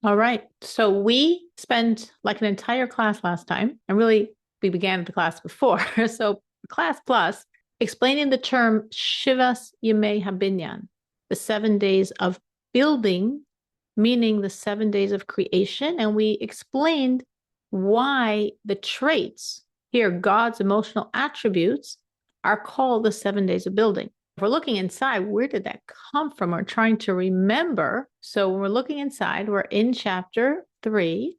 All right. So we spent like an entire class last time, and really we began the class before. So class plus explaining the term Shivas Yemei Habinyan, the 7 days of building, meaning the 7 days of creation. And we explained why the traits here, God's emotional attributes, are called the 7 days of building. If we're looking inside, where did that come from? We're trying to remember. So when we're looking inside, we're in chapter 3,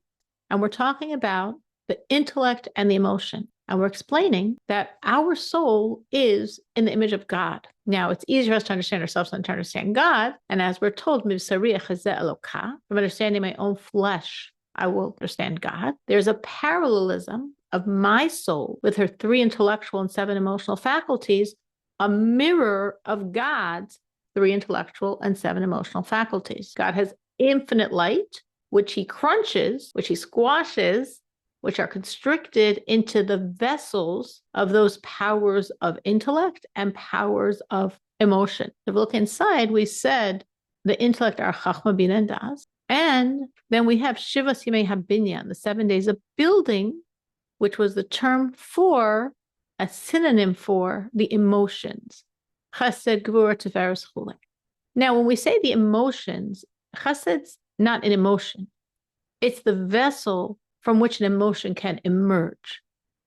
and we're talking about the intellect and the emotion. And we're explaining that our soul is in the image of God. Now, it's easier for us to understand ourselves than to understand God. And as we're told, from understanding my own flesh, I will understand God. There's a parallelism of my soul with her 3 intellectual and 7 emotional faculties, a mirror of God's 3 intellectual and 7 emotional faculties. God has infinite light, which he crunches, which he squashes, which are constricted into the vessels of those powers of intellect and powers of emotion. If we look inside, we said the intellect are Chachma, Bina, and Das. And then we have Shivas Yemei Habinyan, the 7 days of building, which was the term for, a synonym for, the emotions. Chesed, Gvura, Tiferes, Chulek. Now, when we say the emotions, Chesed's not an emotion. It's the vessel from which an emotion can emerge.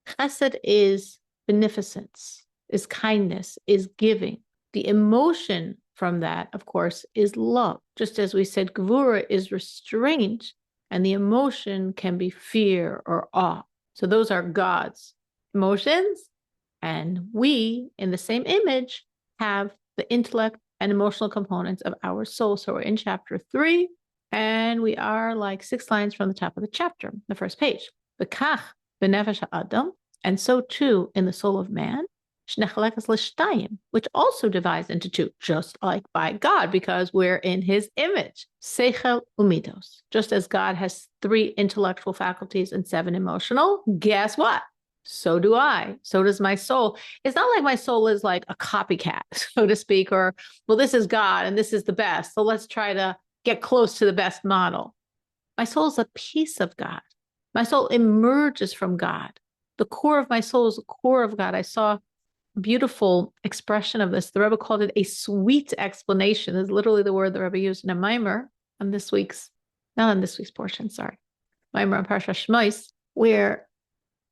Chesed is beneficence, is kindness, is giving. The emotion from that, of course, is love. Just as we said, Gvura is restraint, and the emotion can be fear or awe. So those are God's emotions, and we, in the same image, have the intellect and emotional components of our soul. So we're in chapter 3, and we are like 6 lines from the top of the chapter, the first page. V'kach b'nefesh ha'adam, and so too in the soul of man, which also divides into 2, just like by God, because we're in his image. Seichel umidos. Just as God has 3 intellectual faculties and 7 emotional, guess what? So do I. So does my soul. It's not like my soul is like a copycat, so to speak, or, well, this is God and this is the best, so let's try to get close to the best model. My soul is a piece of God. My soul emerges from God. The core of my soul is the core of God. I saw a beautiful expression of this. The Rebbe called it a sweet explanation. This is literally the word the Rebbe used in a mimer on not on this week's portion, sorry. Mimer on Parsha Shmos, where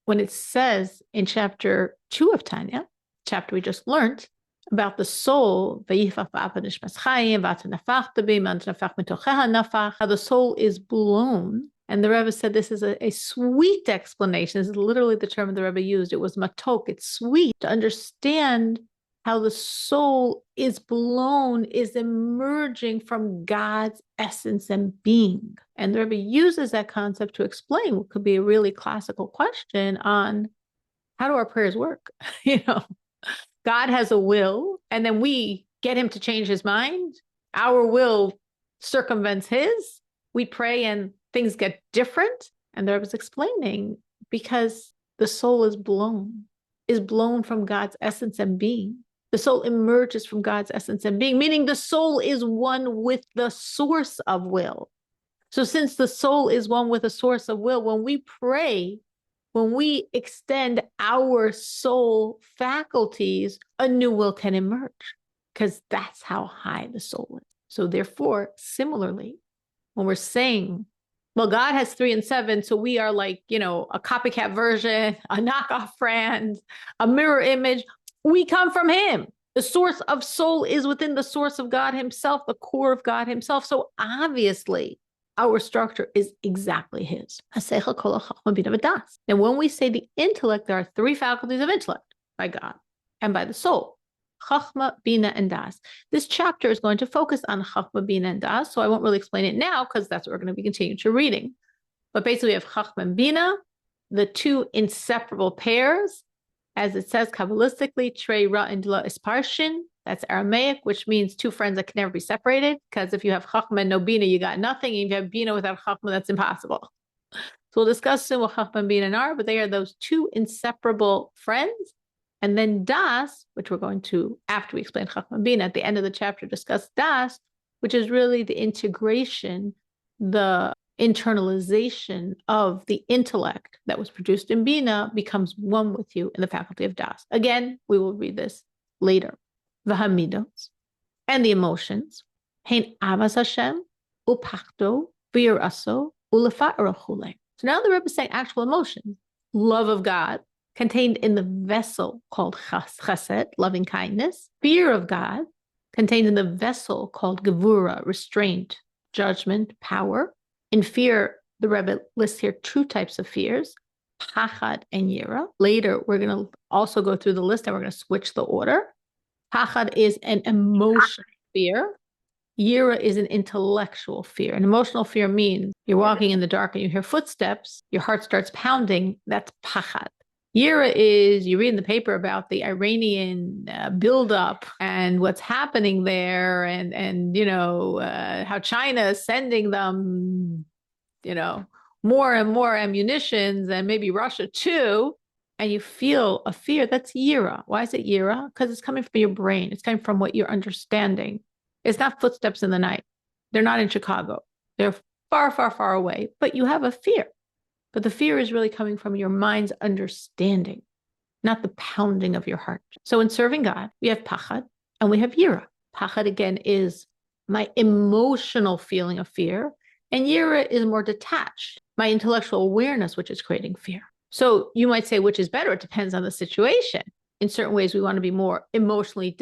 when it says in chapter 2 of Tanya, chapter we just learned, about the soul, how the soul is blown. And the Rebbe said this is a sweet explanation. This is literally the term the Rebbe used. It was matok. It's sweet to understand how the soul is blown, is emerging from God's essence and being. And the Rebbe uses that concept to explain what could be a really classical question on how do our prayers work? God has a will, and then we get him to change his mind. Our will circumvents his. We pray and things get different. And there was explaining, because the soul is blown from God's essence and being. The soul emerges from God's essence and being, meaning the soul is one with the source of will. So since the soul is one with a source of will, when we pray, when we extend our soul faculties, a new will can emerge, because that's how high the soul is. So therefore, similarly, when we're saying, well, God has 3 and 7, so we are like, a copycat version, a knockoff friend, a mirror image, we come from him. The source of soul is within the source of God himself, the core of God himself. So obviously, our structure is exactly his. And when we say the intellect, there are 3 faculties of intellect by God and by the soul. Chachma, Bina, and Das. This chapter is going to focus on Chachma, Bina, and Das, so I won't really explain it now because that's what we're going to be continuing to reading. But basically we have Chachma and Bina, the 2 inseparable pairs, as it says Kabbalistically, Trei Ra and La Isparshin. That's Aramaic, which means 2 friends that can never be separated. Because if you have Chachma and no Bina, you got nothing. And if you have Bina without Chachma, that's impossible. So we'll discuss soon what Chachma and Bina are, but they are those 2 inseparable friends. And then Das, which we're going to, after we explain Chachma and Bina, at the end of the chapter, discuss Das, which is really the integration, the internalization of the intellect that was produced in Bina becomes one with you in the faculty of Das. Again, we will read this later. V'hamidot, and the emotions. Hein avas Hashem, upachto, v'yiraso, ulefa'ara chule. So now the Rebbe is saying actual emotions. Love of God, contained in the vessel called chesed, loving kindness. Fear of God, contained in the vessel called gevura, restraint, judgment, power. In fear, the Rebbe lists here two types of fears, pachad and yira. Later, we're going to also go through the list and we're going to switch the order. Pachad is an emotional fear. Yira is an intellectual fear. An emotional fear means you're walking in the dark and you hear footsteps, your heart starts pounding. That's pachad. Yira is, you read in the paper about the Iranian buildup and what's happening there and how China is sending them, more and more ammunitions and maybe Russia too. And you feel a fear. That's Yira. Why is it Yira? Because it's coming from your brain. It's coming from what you're understanding. It's not footsteps in the night. They're not in Chicago. They're far, far, far away, but you have a fear. But the fear is really coming from your mind's understanding, not the pounding of your heart. So in serving God, we have pachad and we have yira. Pachad, again, is my emotional feeling of fear, and yira is more detached, my intellectual awareness, which is creating fear. So you might say, which is better? It depends on the situation. In certain ways, we want to be more emotionally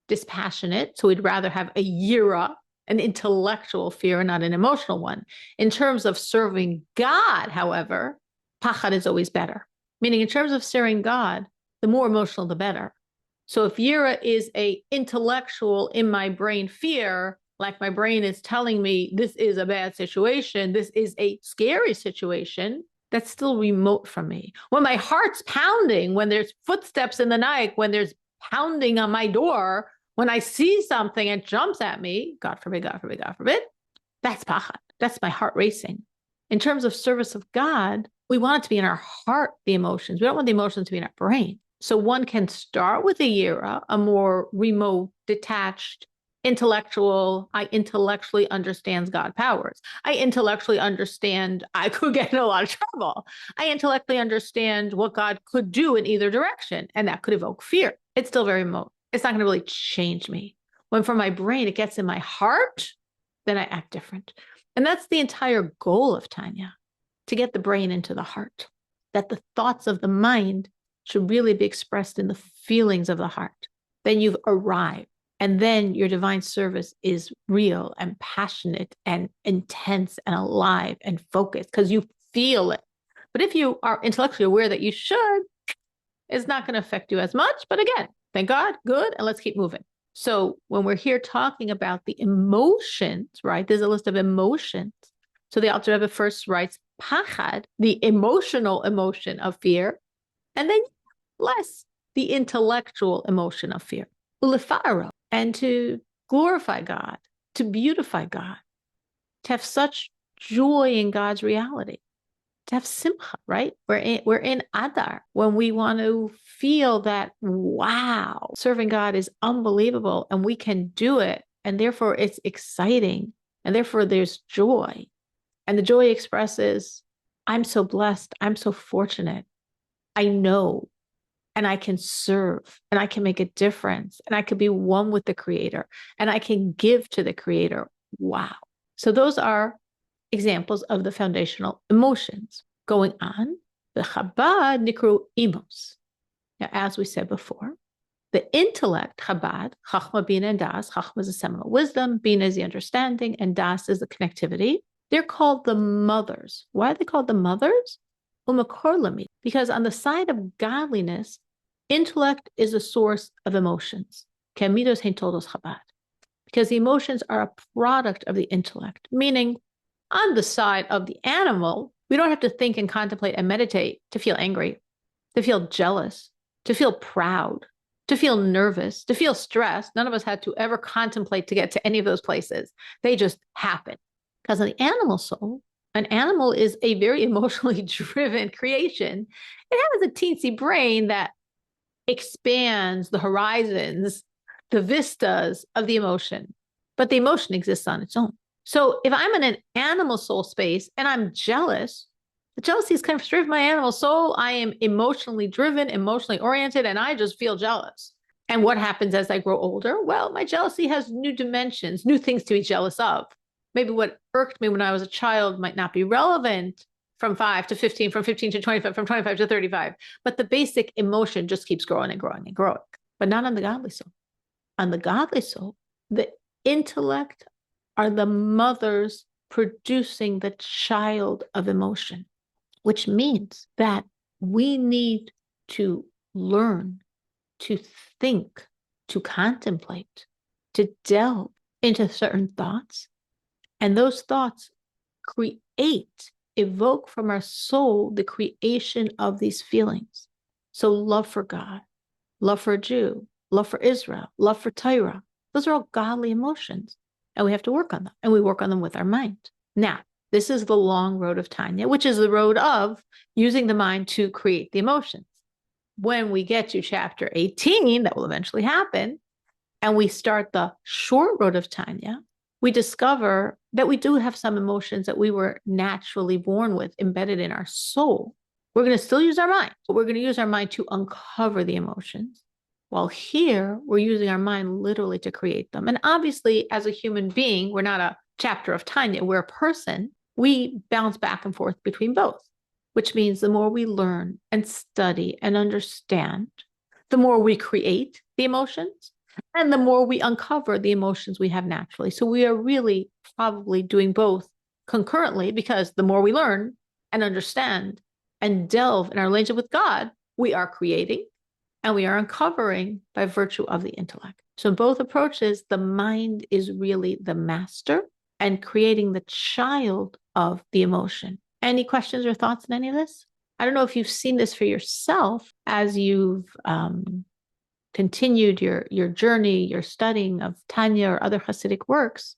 dispassionate. So we'd rather have a yira, an intellectual fear, and not an emotional one. In terms of serving God, however, pachad is always better. Meaning in terms of serving God, the more emotional, the better. So if yira is a intellectual in my brain fear, like my brain is telling me this is a bad situation, this is a scary situation, that's still remote from me. When my heart's pounding, when there's footsteps in the night, when there's pounding on my door, when I see something and jumps at me, God forbid, God forbid, God forbid, that's pachad. That's my heart racing. In terms of service of God, we want it to be in our heart, the emotions. We don't want the emotions to be in our brain. So one can start with a yira, a more remote, detached, intellectual. I intellectually understand God's powers. I intellectually understand I could get in a lot of trouble. I intellectually understand what God could do in either direction, and that could evoke fear. It's still very remote. It's not going to really change me. When from my brain, it gets in my heart, then I act different. And that's the entire goal of Tanya, to get the brain into the heart, that the thoughts of the mind should really be expressed in the feelings of the heart. Then you've arrived. And then your divine service is real and passionate and intense and alive and focused because you feel it. But if you are intellectually aware that you should, it's not going to affect you as much. But again, thank God, good, and let's keep moving. So when we're here talking about the emotions, right, there's a list of emotions. So the Alter Rebbe first writes pachad, the emotional emotion of fear, and then less the intellectual emotion of fear. Ulefa'ara, and to glorify God, to beautify God, to have such joy in God's reality, to have simcha, right? We're in Adar when we want to feel that, wow, serving God is unbelievable and we can do it. And therefore it's exciting. And therefore there's joy. And the joy expresses, I'm so blessed. I'm so fortunate. I know, and I can serve, and I can make a difference, and I can be one with the Creator, and I can give to the Creator. Wow. So those are examples of the foundational emotions. Going on, the Chabad nikru imos. Now, as we said before, the intellect, Chabad, Chachma, Bina, and Das. Chachma is the seminal wisdom, Bina is the understanding, and Das is the connectivity. They're called the mothers. Why are they called the mothers? Umakorlami, because on the side of godliness, intellect is a source of emotions. Kemidos hein todos Chabad, because the emotions are a product of the intellect. Meaning, on the side of the animal, we don't have to think and contemplate and meditate to feel angry, to feel jealous, to feel proud, to feel nervous, to feel stressed. None of us had to ever contemplate to get to any of those places. They just happen. Because of the animal soul, an animal is a very emotionally driven creation. It has a teensy brain that expands the horizons, the vistas of the emotion. But the emotion exists on its own. So if I'm in an animal soul space and I'm jealous, the jealousy is kind of straight from my animal soul. I am emotionally driven, emotionally oriented, and I just feel jealous. And what happens as I grow older? Well, my jealousy has new dimensions, new things to be jealous of. Maybe what irked me when I was a child might not be relevant from 5 to 15, from 15 to 25, from 25 to 35. But the basic emotion just keeps growing and growing and growing, but not on the godly soul. On the godly soul, the intellect are the mothers producing the child of emotion, which means that we need to learn to think, to contemplate, to delve into certain thoughts. And those thoughts evoke from our soul the creation of these feelings. So love for God, love for a Jew, love for Israel, love for Torah. Those are all godly emotions. And we have to work on them. And we work on them with our mind. Now, this is the long road of Tanya, which is the road of using the mind to create the emotions. When we get to chapter 18, that will eventually happen, and we start the short road of Tanya, we discover that we do have some emotions that we were naturally born with, embedded in our soul. We're going to still use our mind, but we're going to use our mind to uncover the emotions. While here, we're using our mind literally to create them. And obviously, as a human being, we're not a chapter of Tanya, we're a person. We bounce back and forth between both, which means the more we learn and study and understand, the more we create the emotions and the more we uncover the emotions we have naturally. So we are really probably doing both concurrently, because the more we learn and understand and delve in our relationship with God, we are creating and we are uncovering by virtue of the intellect. So in both approaches, the mind is really the master and creating the child of the emotion. Any questions or thoughts on any of this? I don't know if you've seen this for yourself as you've continued your journey, your studying of Tanya or other Hasidic works,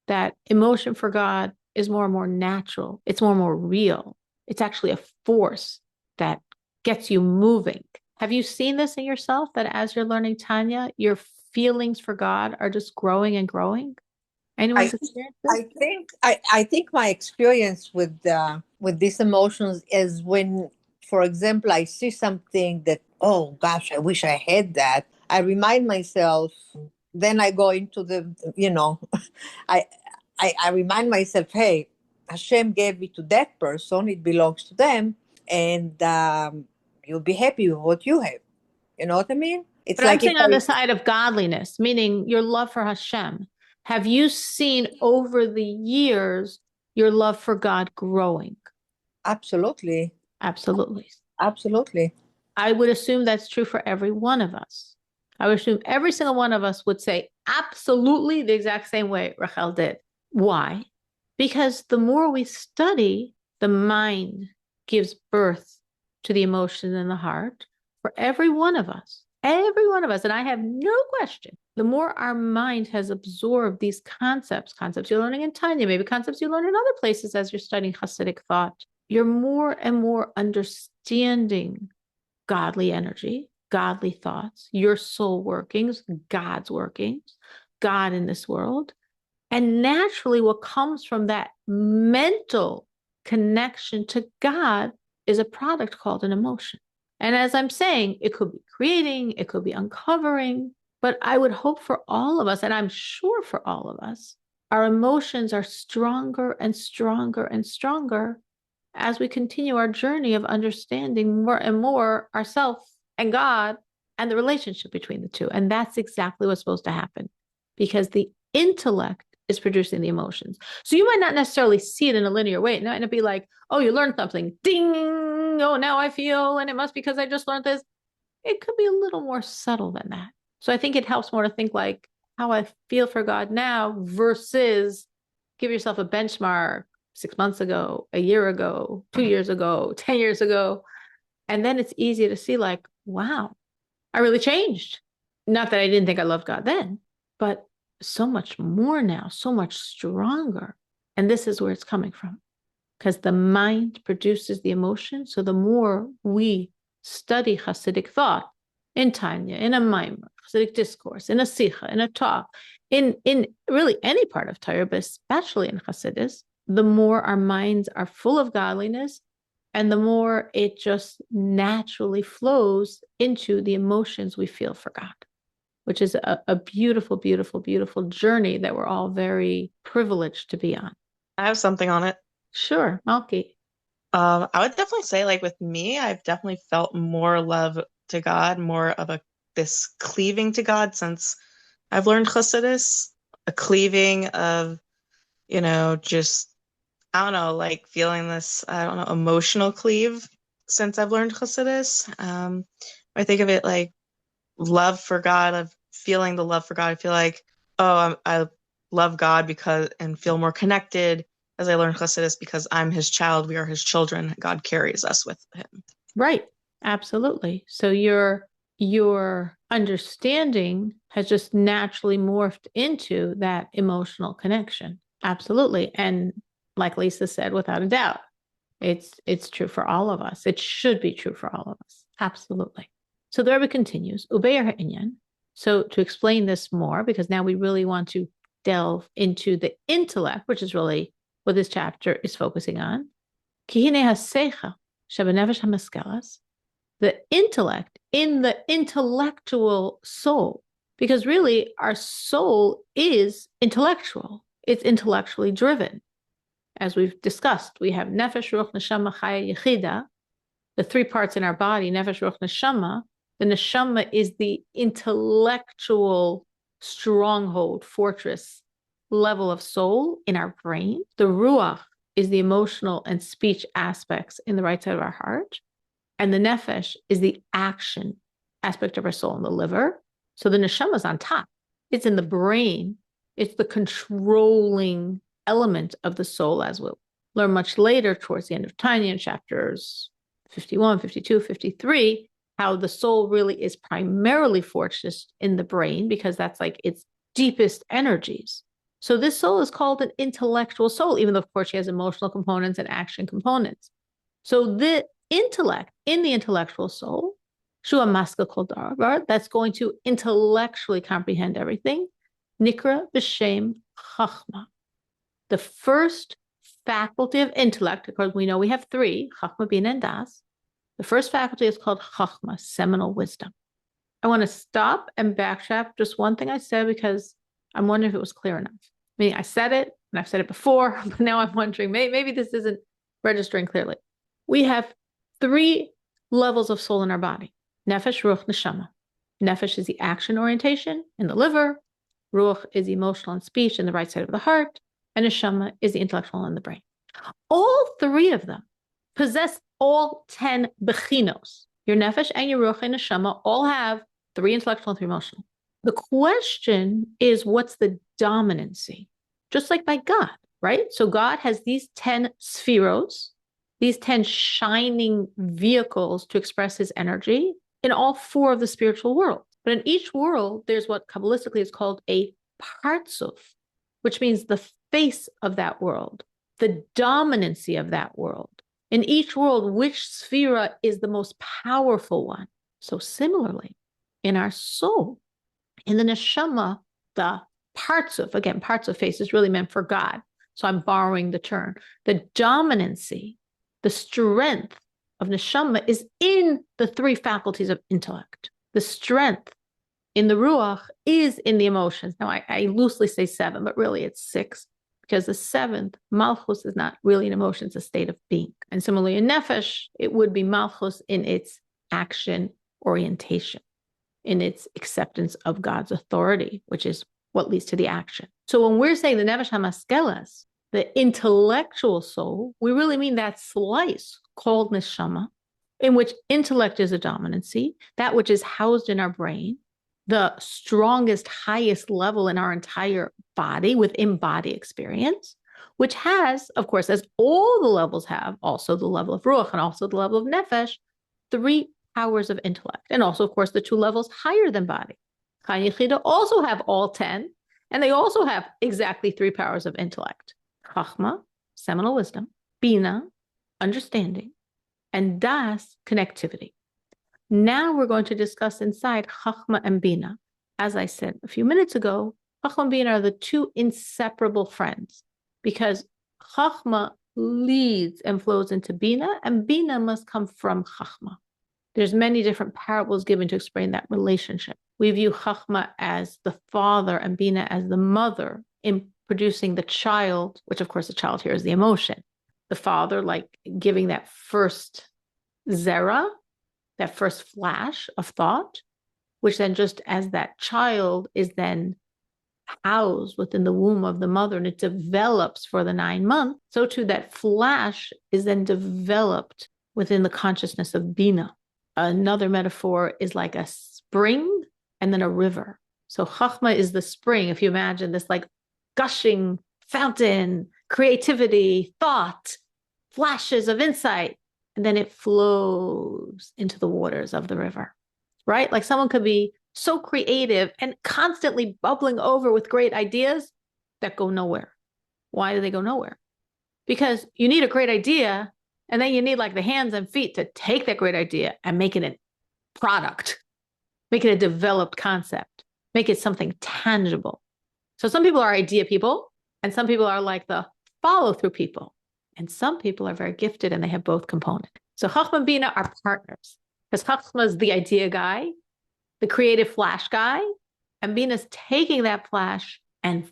that emotion for God is more and more natural. It's more and more real. It's actually a force that gets you moving. Have you seen this in yourself, that as you're learning Tanya, your feelings for God are just growing and growing? Anyone's experienced this? I think my experience with these emotions is when, for example, I see something that, oh gosh, I wish I had that. I remind myself. Then I go into I I remind myself, hey, Hashem gave it to that person; it belongs to them, and you'll be happy with what you have. You know what I mean? It's But I'm like if saying on the side of godliness, meaning your love for Hashem. Have you seen over the years your love for God growing? absolutely, Absolutely. absolutely. I would assume that's true for every one of us. I would assume every single one of us would say absolutely the exact same way Rachel did. Why? Because the more we study, the mind gives birth to the emotion in the heart for every one of us. Every one of us. And I have no question. The more our mind has absorbed these concepts you're learning in Tanya, maybe concepts you learn in other places as you're studying Hasidic thought, you're more and more understanding godly energy, godly thoughts, your soul workings, God's workings, God in this world. And naturally, what comes from that mental connection to God is a product called an emotion. And as I'm saying, it could be creating, it could be uncovering, but I would hope for all of us, and I'm sure for all of us, our emotions are stronger and stronger and stronger as we continue our journey of understanding more and more ourselves and God and the relationship between the two. And that's exactly what's supposed to happen, because the intellect is producing the emotions. So you might not necessarily see it in a linear way. It might be like, oh, you learned something, ding, oh, now I feel, and it must be because I just learned this. It could be a little more subtle than that. So I think it helps more to think like how I feel for God now versus give yourself a benchmark 6 months ago, a year ago, 2 years ago, 10 years ago. And then it's easy to see like, wow, I really changed. Not that I didn't think I loved God then, but so much more now, so much stronger. And this is where it's coming from, because the mind produces the emotion. So the more we study Hasidic thought in Tanya, in a Maimer, Hasidic discourse, in a Sikha, in a talk, in really any part of Torah, but especially in Hasidus, the more our minds are full of godliness, and the more it just naturally flows into the emotions we feel for God, which is a beautiful, beautiful, beautiful journey that we're all very privileged to be on. I have something on it. Sure, Malki. I would definitely say, like with me, I've definitely felt more love to God, more of this cleaving to God since I've learned Chassidus, a cleaving of, just I don't know, like feeling this, I don't know, emotional cleave since I've learned Chassidus. I think of it like love for God, of feeling the love for God. I feel like, oh, I love God and feel more connected as I learn Chassidus because I'm his child. We are his children. God carries us with him. Right. Absolutely. So your understanding has just naturally morphed into that emotional connection. Absolutely. And like Lisa said, without a doubt, it's true for all of us. It should be true for all of us. Absolutely. So the Rebbe continues, Ubeir ha'inyan. So to explain this more, because now we really want to delve into the intellect, which is really what this chapter is focusing on. Ki hine hasecha shebenefesh hamaskelas, the intellect in the intellectual soul, because really our soul is intellectual. It's intellectually driven. As we've discussed, we have nefesh, ruach, neshama, chaya, yechida, the three parts in our body, nefesh, ruach, neshama. The neshama is the intellectual stronghold, fortress level of soul in our brain. The ruach is the emotional and speech aspects in the right side of our heart. And the nefesh is the action aspect of our soul in the liver. So the neshama is on top. It's in the brain. It's the controlling element of the soul, as we'll learn much later towards the end of Tanya in chapters 51, 52, 53, how the soul really is primarily fortressed in the brain because that's like its deepest energies. So this soul is called an intellectual soul, even though, of course, she has emotional components and action components. So the intellect in the intellectual soul, Shua Maska Kol Davar, that's going to intellectually comprehend everything, Nikra B'Shem Chachma. The first faculty of intellect, because we know we have three, Chachma, Bina, and Das. The first faculty is called Chachma, seminal wisdom. I want to stop and backtrack just one thing I said because I'm wondering if it was clear enough. I mean, I said it, and I've said it before, but now I'm wondering, maybe this isn't registering clearly. We have three levels of soul in our body. Nefesh, Ruach, Neshama. Nefesh is the action orientation in the liver. Ruach is emotional and speech in the right side of the heart. And Neshama is the intellectual in the brain. All three of them possess all 10 bechinos. Your nefesh and your ruach and neshama all have 3 intellectual and 3 emotional. The question is, what's the dominancy? Just like by God, right? So God has these 10 spheros, these 10 shining vehicles to express his energy in all 4 of the spiritual worlds. But in each world, there's what Kabbalistically is called a partsuf, which means the face of that world, the dominancy of that world. In each world, which sphera is the most powerful one? So similarly, in our soul, in the neshama, the partsuf, again, partsuf face is really meant for God. So I'm borrowing the term. The dominancy, the strength of neshama is in the 3 faculties of intellect. The strength in the ruach is in the emotions. Now, I loosely say 7, but really it's 6, because the 7th, malchus, is not really an emotion, it's a state of being. And similarly in nefesh, it would be malchus in its action orientation, in its acceptance of God's authority, which is what leads to the action. So when we're saying the nefesh hamaskelas, the intellectual soul, we really mean that slice called neshama, in which intellect is a dominancy, that which is housed in our brain, the strongest, highest level in our entire body within body experience, which has, of course, as all the levels have, also the level of ruach and also the level of nefesh, 3 powers of intellect. And also, of course, the 2 levels higher than body. Chaya Yechida also have all 10, and they also have exactly 3 powers of intellect. Chachma, seminal wisdom, Bina, understanding, and Das, connectivity. Now we're going to discuss inside Chachma and Bina. As I said a few minutes ago, Chachma and Bina are the two inseparable friends because Chachma leads and flows into Bina, and Bina must come from Chachma. There's many different parables given to explain that relationship. We view Chachma as the father and Bina as the mother in producing the child, which of course the child here is the emotion. The father, like giving that first zera, that first flash of thought, which then just as that child is then housed within the womb of the mother and it develops for the 9 months, so too that flash is then developed within the consciousness of Bina. Another metaphor is like a spring and then a river. So Chachma is the spring. If you imagine this like gushing fountain, creativity, thought, flashes of insight, and then it flows into the waters of the river, right? Like someone could be so creative and constantly bubbling over with great ideas that go nowhere. Why do they go nowhere? Because you need a great idea, and then you need like the hands and feet to take that great idea and make it a product, make it a developed concept, make it something tangible. So some people are idea people, and some people are like the follow-through people. And some people are very gifted and they have both components. So Chachma and Bina are partners because Chachma is the idea guy, the creative flash guy, and Bina is taking that flash and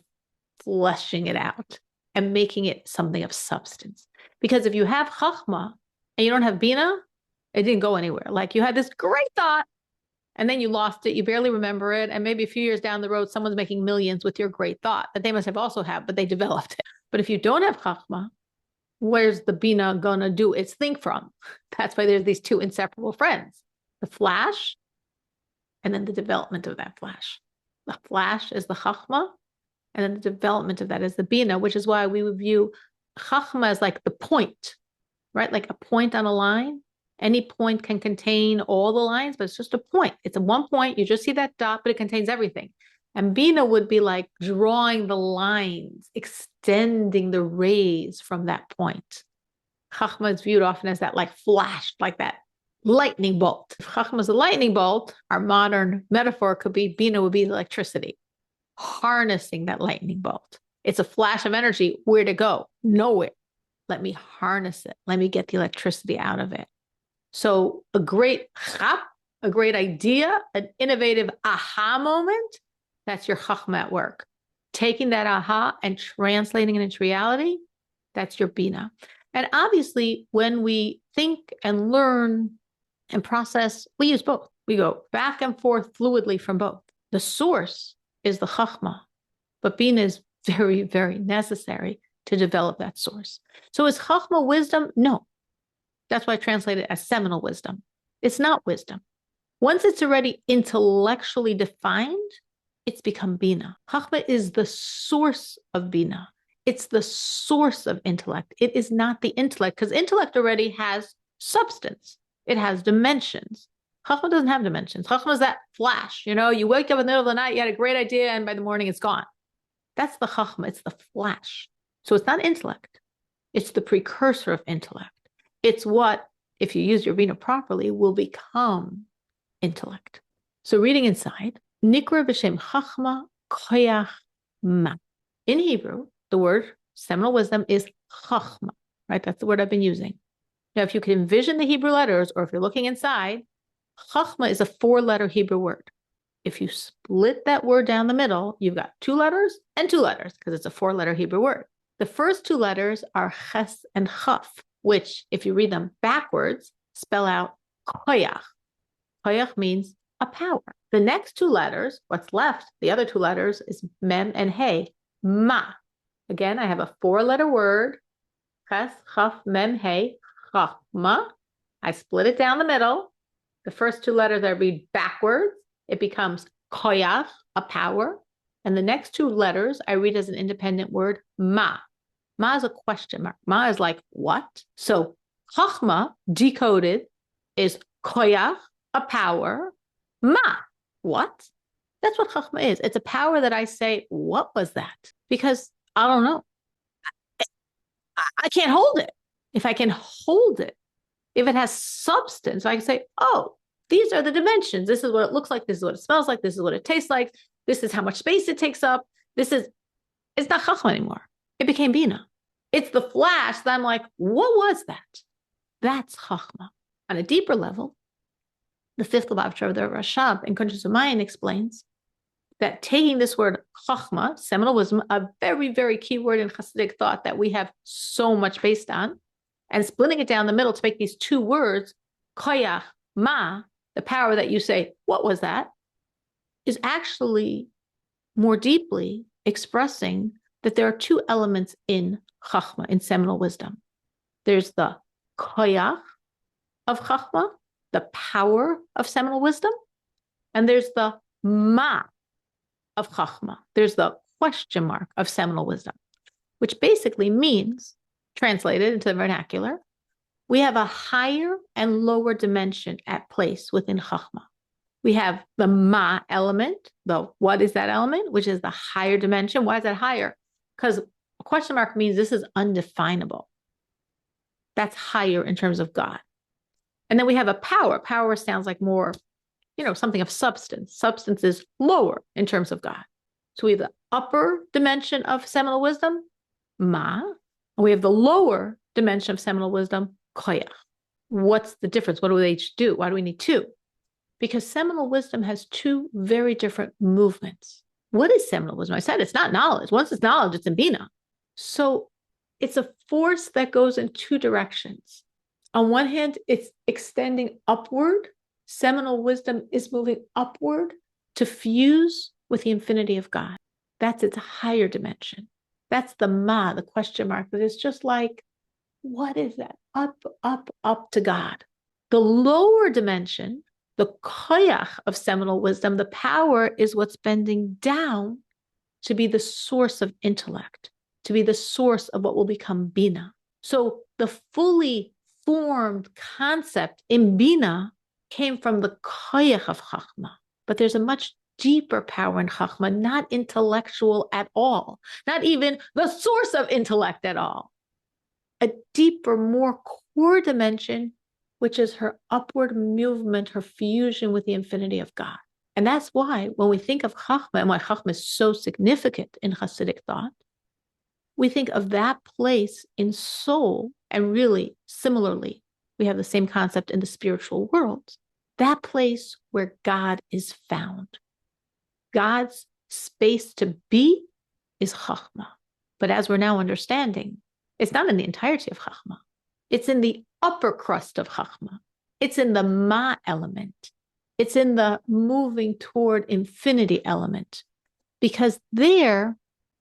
fleshing it out and making it something of substance. Because if you have Chachma and you don't have Bina, it didn't go anywhere. Like you had this great thought and then you lost it, you barely remember it, and maybe a few years down the road, someone's making millions with your great thought that they must have also had, but they developed it. But if you don't have Chachma, where's the Bina gonna do its thing from? That's why there's these two inseparable friends, the flash and then the development of that flash. The flash is the Chachma, and then the development of that is the Bina, which is why we would view Chachma as like the point, right? Like a point on a line. Any point can contain all the lines, but it's just a point. It's a one point. You just see that dot, but it contains everything. And Bina would be like drawing the lines, extending the rays from that point. Chachma is viewed often as that like flash, like that lightning bolt. If Chachma is a lightning bolt, our modern metaphor could be Bina would be electricity, harnessing that lightning bolt. It's a flash of energy. Where to go? Nowhere. Let me harness it. Let me get the electricity out of it. So a great chap, a great idea, an innovative aha moment, that's your Chachma at work. Taking that aha and translating it into reality, that's your Bina. And obviously, when we think and learn and process, we use both. We go back and forth fluidly from both. The source is the Chachma, but Bina is very, very necessary to develop that source. So is Chachma wisdom? No. That's why I translate it as seminal wisdom. It's not wisdom. Once it's already intellectually defined, it's become Bina. Chachma is the source of Bina. It's the source of intellect. It is not the intellect, because intellect already has substance. It has dimensions. Chachma doesn't have dimensions. Chachma is that flash. You know, you wake up in the middle of the night, you had a great idea, and by the morning it's gone. That's the Chachma. It's the flash. So it's not intellect. It's the precursor of intellect. It's what, if you use your Bina properly, will become intellect. So reading inside, Nikra b'shem Chachma koyach ma. In Hebrew, the word seminal wisdom is Chachma, right? That's the word I've been using. Now, if you can envision the Hebrew letters, or if you're looking inside, Chachma is a 4-letter Hebrew word. If you split that word down the middle, you've got 2 letters and 2 letters, because it's a 4-letter Hebrew word. The first 2 letters are Ches and Chaf, which, if you read them backwards, spell out koyach. Koyach means a power. The next 2 letters, what's left, the other 2 letters, is mem and hey, ma. Again, I have a 4-letter word, ches, chaf, mem, hey, chachma. I split it down the middle. The first 2 letters I read backwards. It becomes koyach, a power. And the next 2 letters I read as an independent word, ma. Ma is a question mark. Ma is like, what? So chachma, decoded, is koyach, a power. Ma, what? That's what chachma is. It's a power that I say, what was that? Because I don't know. I can't hold it. If I can hold it, if it has substance, I can say, oh, these are the dimensions. This is what it looks like. This is what it smells like. This is what it tastes like. This is how much space it takes up. It's not Chachma anymore. It became Bina. It's the flash that I'm like, what was that? That's Chachma. On a deeper level, the fifth Lubavitcher of the Rashab in Kuntres Umayim explains that taking this word Chachma, seminal wisdom, a very, very key word in Hasidic thought that we have so much based on, and splitting it down the middle to make these two words, Koyach, Ma, the power that you say, what was that, is actually more deeply expressing that there are two elements in Chachma, in seminal wisdom. There's the Koyach of Chachma, the power of seminal wisdom, and there's the Ma of Chachma. There's the question mark of seminal wisdom, which basically means, translated into the vernacular, we have a higher and lower dimension at place within Chachma. We have the Ma element, the what is that element, which is the higher dimension. Why is that higher? Because a question mark means this is undefinable. That's higher in terms of God. And then we have a power. Power sounds like more, something of substance. Substance is lower in terms of God. So we have the upper dimension of seminal wisdom, Ma, and we have the lower dimension of seminal wisdom, Koyach. What's the difference? What do they each do? Why do we need two? Because seminal wisdom has two very different movements. What is seminal wisdom? I said it's not knowledge. Once it's knowledge, it's in Bina. So it's a force that goes in two directions. On one hand, it's extending upward. Seminal wisdom is moving upward to fuse with the infinity of God. That's its higher dimension. That's the Ma, the question mark, that is just like, what is that? Up, up, up to God. The lower dimension, the koyach of seminal wisdom, the power, is what's bending down to be the source of intellect, to be the source of what will become Bina. So the fully formed concept in Bina came from the koyach of Chachma, but there's a much deeper power in Chachma, not intellectual at all, not even the source of intellect at all. A deeper, more core dimension, which is her upward movement, her fusion with the infinity of God. And that's why when we think of Chachma, and why Chachma is so significant in Hasidic thought, we think of that place in soul, and really, similarly, we have the same concept in the spiritual world. That place where God is found. God's space to be is Chachma. But as we're now understanding, it's not in the entirety of Chachma. It's in the upper crust of Chachma. It's in the Ma element. It's in the moving toward infinity element. Because there,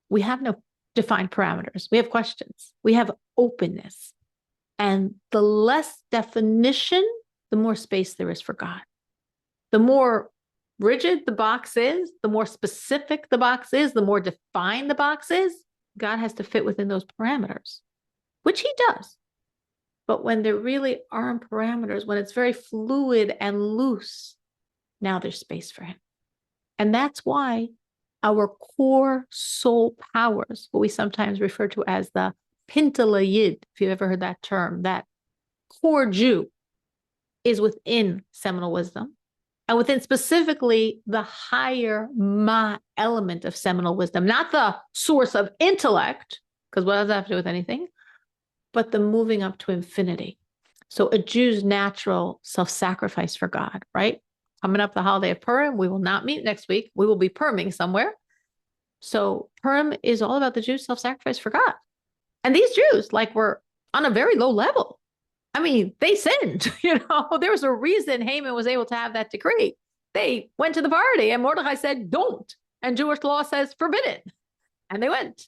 we have no defined parameters. We have questions. We have openness. And the less definition, the more space there is for God. The more rigid the box is, the more specific the box is, the more defined the box is, God has to fit within those parameters, which he does. But when there really aren't parameters, when it's very fluid and loose, now there's space for him. And that's why our core soul powers, what we sometimes refer to as the Pintele Yid, if you've ever heard that term, that core Jew, is within seminal wisdom, and within specifically the higher Ma element of seminal wisdom, not the source of intellect, because what does that have to do with anything, but the moving up to infinity. So a Jew's natural self-sacrifice for God, right? Coming up the holiday of Purim, we will not meet next week. We will be Puriming somewhere. So Purim is all about the Jew's self-sacrifice for God. And these Jews, were on a very low level. I mean, they sinned, there was a reason Haman was able to have that decree. They went to the party and Mordechai said, don't. And Jewish law says, forbidden. And they went.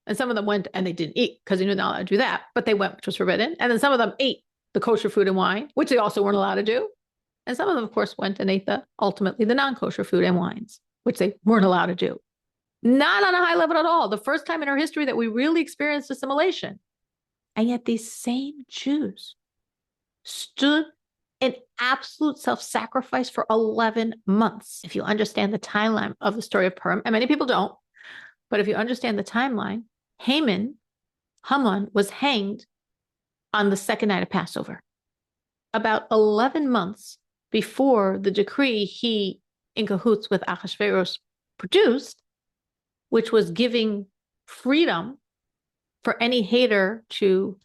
And some of them went and they didn't eat because they knew not allowed to do that, but they went, which was forbidden. And then some of them ate the kosher food and wine, which they also weren't allowed to do. And some of them, of course, went and ate ultimately the non-kosher food and wines, which they weren't allowed to do. Not on a high level at all. The first time in our history that we really experienced assimilation. And yet these same Jews stood in absolute self-sacrifice for 11 months. If you understand the timeline of the story of Purim, and many people don't, but if you understand the timeline, Haman was hanged on the second night of Passover. About 11 months before the decree he, in cahoots with Achashverosh, produced, which was giving freedom for any hater to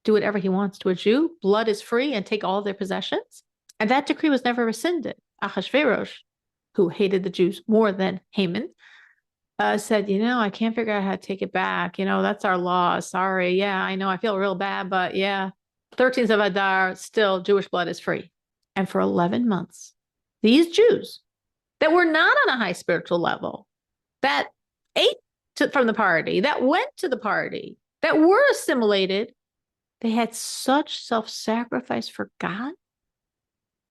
do whatever he wants to a Jew. Blood is free and take all their possessions. And that decree was never rescinded. Ahasuerus, who hated the Jews more than Haman, said, I can't figure out how to take it back. That's our law. Sorry. Yeah, I know. I feel real bad, but yeah, 13th of Adar, still Jewish blood is free. And for 11 months, these Jews that were not on a high spiritual level, that ate from the party, that went to the party, that were assimilated, they had such self-sacrifice for God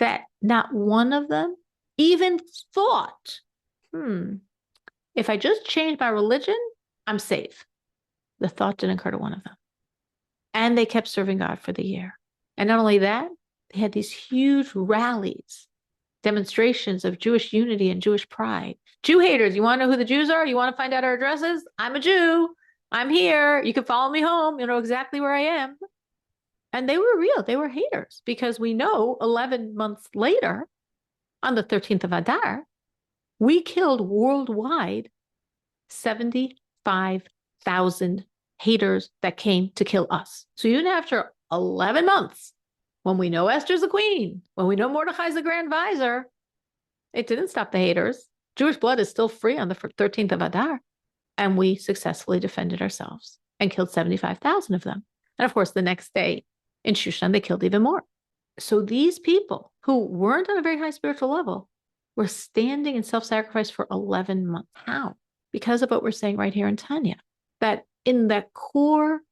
that not one of them even thought, if I just change my religion, I'm safe. The thought didn't occur to one of them. And they kept serving God for the year. And not only that, they had these huge rallies, demonstrations of Jewish unity and Jewish pride. Jew haters, you want to know who the Jews are? You want to find out our addresses? I'm a Jew. I'm here. You can follow me home. You know exactly where I am. And they were real. They were haters, because we know 11 months later, on the 13th of Adar, we killed worldwide 75,000 haters that came to kill us. So even after 11 months, when we know Esther's the queen, when we know Mordecai's the grand visor, it didn't stop the haters. Jewish blood is still free on the 13th of Adar. And we successfully defended ourselves and killed 75,000 of them. And of course, the next day in Shushan, they killed even more. So these people who weren't on a very high spiritual level were standing in self-sacrifice for 11 months. How? Because of what we're saying right here in Tanya, that in that core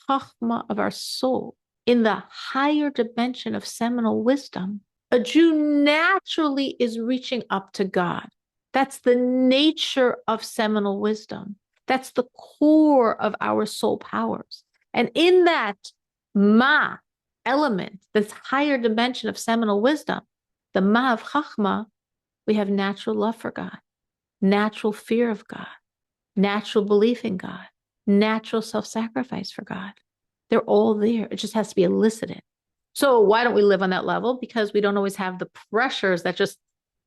chachma of our soul, in the higher dimension of seminal wisdom, a Jew naturally is reaching up to God. That's the nature of seminal wisdom. That's the core of our soul powers. And in that ma element, this higher dimension of seminal wisdom, the ma of chachma, we have natural love for God, natural fear of God, natural belief in God, natural self-sacrifice for God. They're all there. It just has to be elicited. So why don't we live on that level? Because we don't always have the pressures that just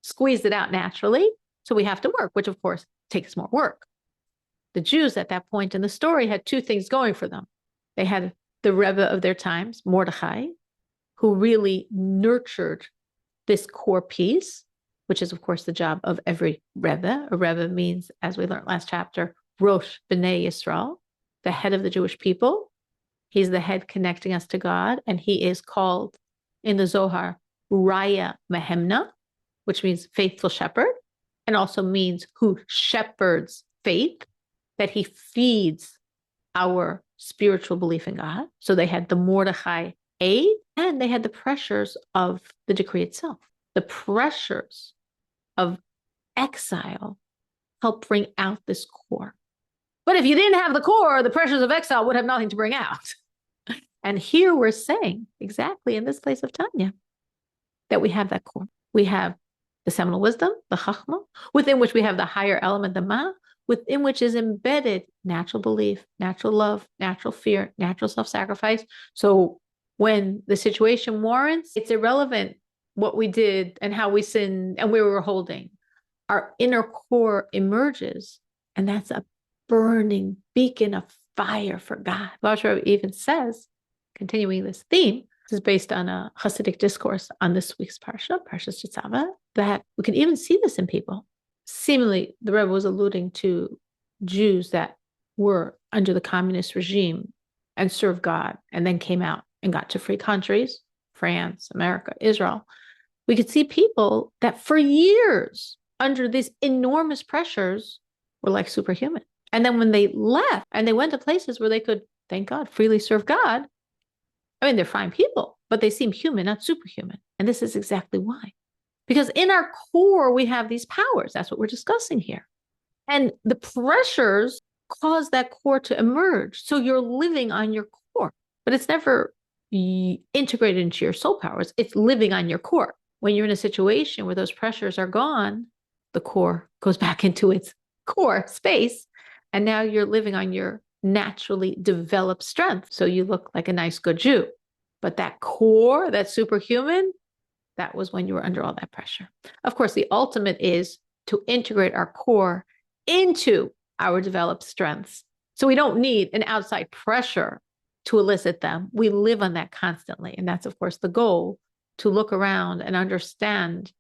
squeeze it out naturally. So we have to work, which of course takes more work. The Jews at that point in the story had two things going for them. They had the Rebbe of their times, Mordecai, who really nurtured this core piece, which is, of course, the job of every Rebbe. A Rebbe means, as we learned last chapter, Rosh B'nai Yisrael, the head of the Jewish people. He's the head connecting us to God, and he is called in the Zohar Raya Mehemna, which means faithful shepherd, and also means who shepherds faith, that he feeds our spiritual belief in God. So they had the Mordecai aid, and they had the pressures of the decree itself. The pressures of exile help bring out this core. But if you didn't have the core, the pressures of exile would have nothing to bring out. And here we're saying, exactly in this place of Tanya, that we have that core. We have the seminal wisdom, the chachma, within which we have the higher element, the ma, within which is embedded natural belief, natural love, natural fear, natural self-sacrifice. So when the situation warrants, it's irrelevant what we did and how we sinned and where we were holding. Our inner core emerges, and that's a burning beacon of fire for God. Vajra even says, continuing this theme, this is based on a Hasidic discourse on this week's Parsha, Parshas Tetzaveh, that we can even see this in people. Seemingly, the Rebbe was alluding to Jews that were under the communist regime and served God and then came out and got to free countries, France, America, Israel. We could see people that for years under these enormous pressures were like superhuman. And then when they left and they went to places where they could, thank God, freely serve God, I mean, they're fine people, but they seem human, not superhuman. And this is exactly why. Because in our core, we have these powers. That's what we're discussing here. And the pressures cause that core to emerge. So you're living on your core, but it's never integrated into your soul powers. It's living on your core. When you're in a situation where those pressures are gone, the core goes back into its core space. And now you're living on your naturally developed strength. So you look like a nice, good Jew. But that core, that superhuman, that was when you were under all that pressure. Of course, the ultimate is to integrate our core into our developed strengths. So we don't need an outside pressure to elicit them. We live on that constantly. And that's, of course, the goal, to look around and understand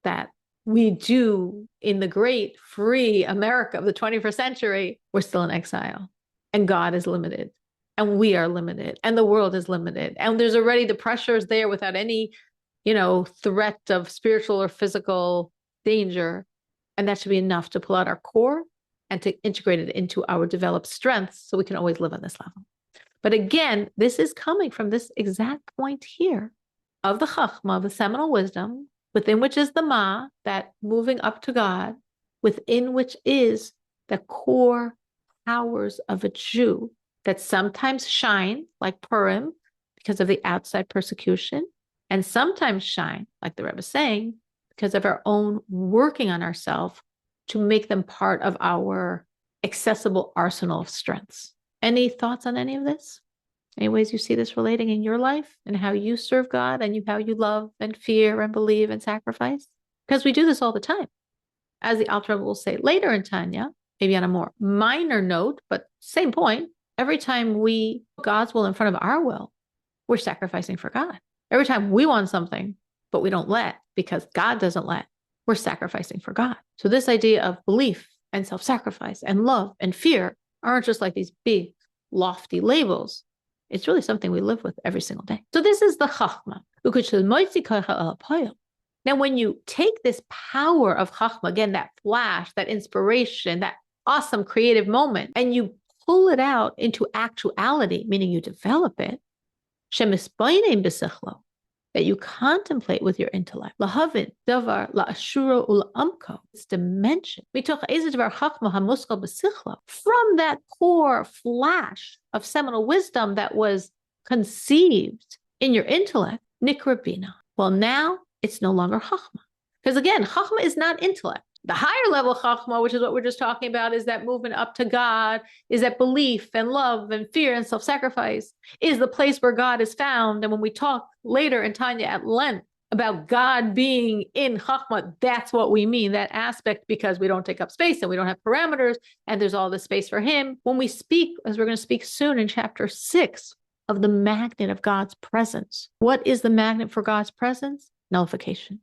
that we do, in the great free America of the 21st century, we're still in exile, and God is limited, and we are limited, and the world is limited. And there's already the pressures there without any, threat of spiritual or physical danger. And that should be enough to pull out our core and to integrate it into our developed strengths so we can always live on this level. But again, this is coming from this exact point here of the Chachma, the seminal wisdom, within which is the Ma, that moving up to God, within which is the core powers of a Jew that sometimes shine like Purim because of the outside persecution, and sometimes shine, like the Rebbe is saying, because of our own working on ourselves to make them part of our accessible arsenal of strengths. Any thoughts on any of this? Any ways you see this relating in your life and how you serve God and how you love and fear and believe and sacrifice? Because we do this all the time. As the Alter Rebbe will say later in Tanya, maybe on a more minor note, but same point, every time we put God's will in front of our will, we're sacrificing for God. Every time we want something, but we don't let because God doesn't let, we're sacrificing for God. So this idea of belief and self-sacrifice and love and fear aren't just like these big, lofty labels. It's really something we live with every single day. So this is the Chachma. Now, when you take this power of Chachma, again, that flash, that inspiration, that awesome creative moment, and you pull it out into actuality, meaning you develop it, that you contemplate with your intellect. Lahavin, davar, la'ashuro, ula'amko. It's dimension. From that core flash of seminal wisdom that was conceived in your intellect, nikra bina. Well, now it's no longer chachma. Because again, chachma is not intellect. The higher level chachma, which is what we're just talking about, is that movement up to God, is that belief and love and fear and self-sacrifice, is the place where God is found. And when we talk later in Tanya at length about God being in chachma, that's what we mean, that aspect, because we don't take up space and we don't have parameters and there's all this space for him. When we speak, as we're going to speak soon in chapter 6, of the magnet of God's presence. What is the magnet for God's presence? Nullification.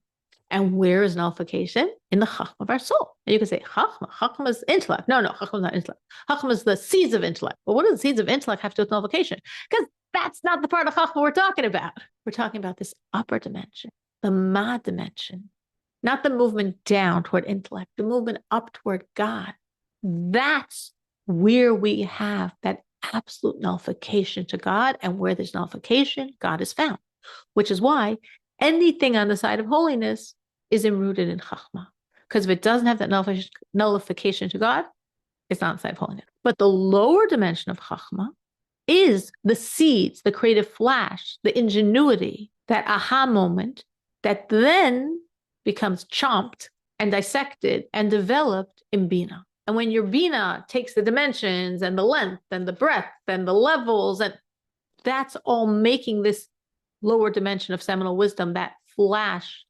And where is nullification? In the chachma of our soul. And you can say, chachma is intellect. No, chachma is not intellect. Chachma is the seeds of intellect. Well, what do the seeds of intellect have to do with nullification? Because that's not the part of chachma we're talking about. We're talking about this upper dimension, the ma dimension, not the movement down toward intellect, the movement up toward God. That's where we have that absolute nullification to God, and where there's nullification, God is found, which is why anything on the side of holiness is enrooted in chachma. Because if it doesn't have that nullification to God, it's not on the side of holiness. But the lower dimension of chachma is the seeds, the creative flash, the ingenuity, that aha moment that then becomes chomped and dissected and developed in bina. And when your bina takes the dimensions and the length and the breadth and the levels, and that's all making this lower dimension of seminal wisdom, that flash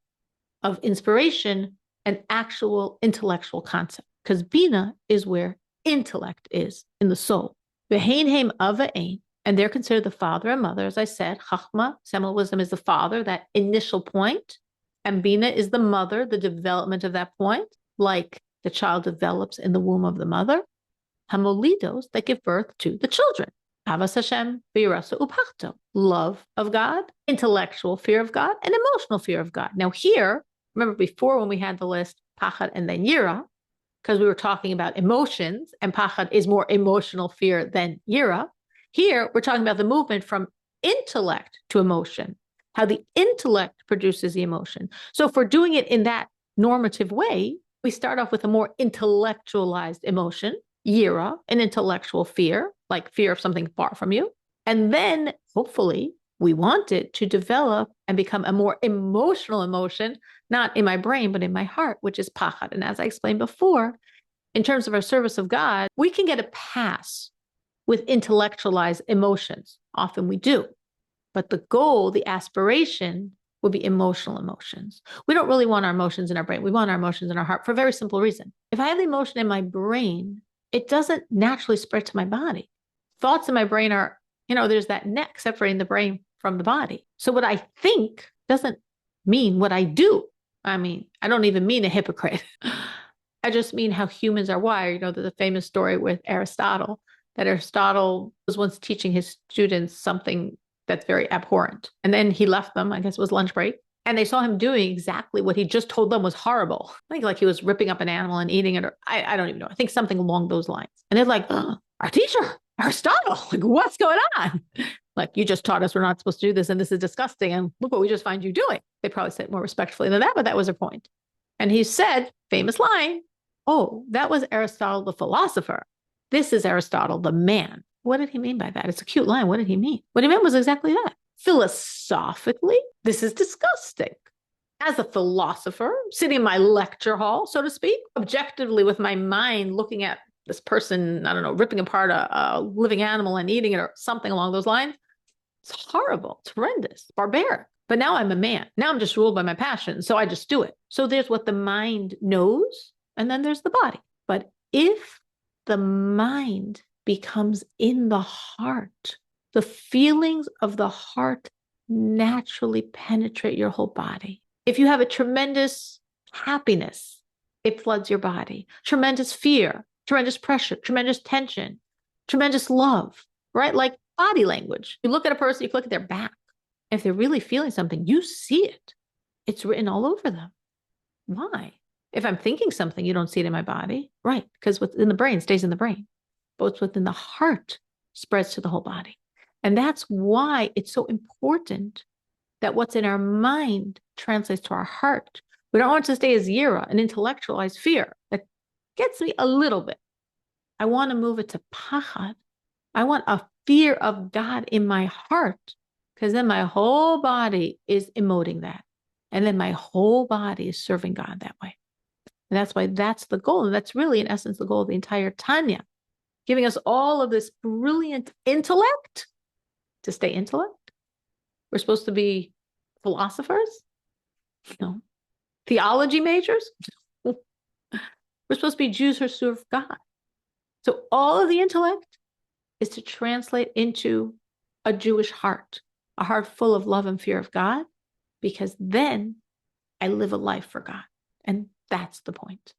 of inspiration, an actual intellectual concept. Because bina is where intellect is in the soul. V'hein ava ein, and they're considered the father and mother. As I said, chachma, seminal wisdom, is the father, that initial point, and bina is the mother, the development of that point, like the child develops in the womb of the mother. Hamolidos, that give birth to the children. Avas Hashem, v'yirasa upachto, love of God, intellectual fear of God, and emotional fear of God. Now here, remember before when we had the list, pachad and then yira, because we were talking about emotions, and pachad is more emotional fear than yira. Here, we're talking about the movement from intellect to emotion, how the intellect produces the emotion. So if we're doing it in that normative way, we start off with a more intellectualized emotion, yira, an intellectual fear, like fear of something far from you. And then, hopefully, we want it to develop and become a more emotional emotion, not in my brain, but in my heart, which is pachad. And as I explained before, in terms of our service of God, we can get a pass with intellectualized emotions. Often we do. But the goal, the aspiration, would be emotional emotions. We don't really want our emotions in our brain. We want our emotions in our heart for a very simple reason. If I have the emotion in my brain, it doesn't naturally spread to my body. Thoughts in my brain are, there's that neck separating the brain from the body. So what I think doesn't mean what I do. I mean, I don't even mean a hypocrite. I just mean how humans are wired. There's a famous story with Aristotle, that Aristotle was once teaching his students something that's very abhorrent. And then he left them, I guess it was lunch break. And they saw him doing exactly what he just told them was horrible. I think like he was ripping up an animal and eating it. Or I don't even know. I think something along those lines. And they're like, oh, our teacher, Aristotle, like what's going on? Like, you just taught us we're not supposed to do this and this is disgusting. And look what we just find you doing. They probably said it more respectfully than that, but that was their point. And he said, famous line, oh, that was Aristotle the philosopher. This is Aristotle the man. What did he mean by that? It's a cute line. What did he mean? What he meant was exactly that. Philosophically, this is disgusting. As a philosopher, sitting in my lecture hall, so to speak, objectively with my mind looking at this person, I don't know, ripping apart a living animal and eating it or something along those lines, it's horrible, it's horrendous, barbaric. But now I'm a man. Now I'm just ruled by my passions, so I just do it. So there's what the mind knows, and then there's the body. But if the mind becomes in the heart, the feelings of the heart naturally penetrate your whole body. If you have a tremendous happiness, it floods your body. Tremendous fear, tremendous pressure, tremendous tension, tremendous love, right? Like body language. You look at a person, you look at their back. If they're really feeling something, you see it. It's written all over them. Why? If I'm thinking something, you don't see it in my body, right? Because what's in the brain stays in the brain. But what's within the heart spreads to the whole body. And that's why it's so important that what's in our mind translates to our heart. We don't want to stay as yira, an intellectualized fear. That gets me a little bit. I want to move it to pachad. I want a fear of God in my heart, because then my whole body is emoting that. And then my whole body is serving God that way. And that's why that's the goal. And that's really, in essence, the goal of the entire Tanya, giving us all of this brilliant intellect to stay intellect. We're supposed to be philosophers? No. Theology majors? We're supposed to be Jews who serve God. So all of the intellect is to translate into a Jewish heart, a heart full of love and fear of God, because then I live a life for God. And that's the point.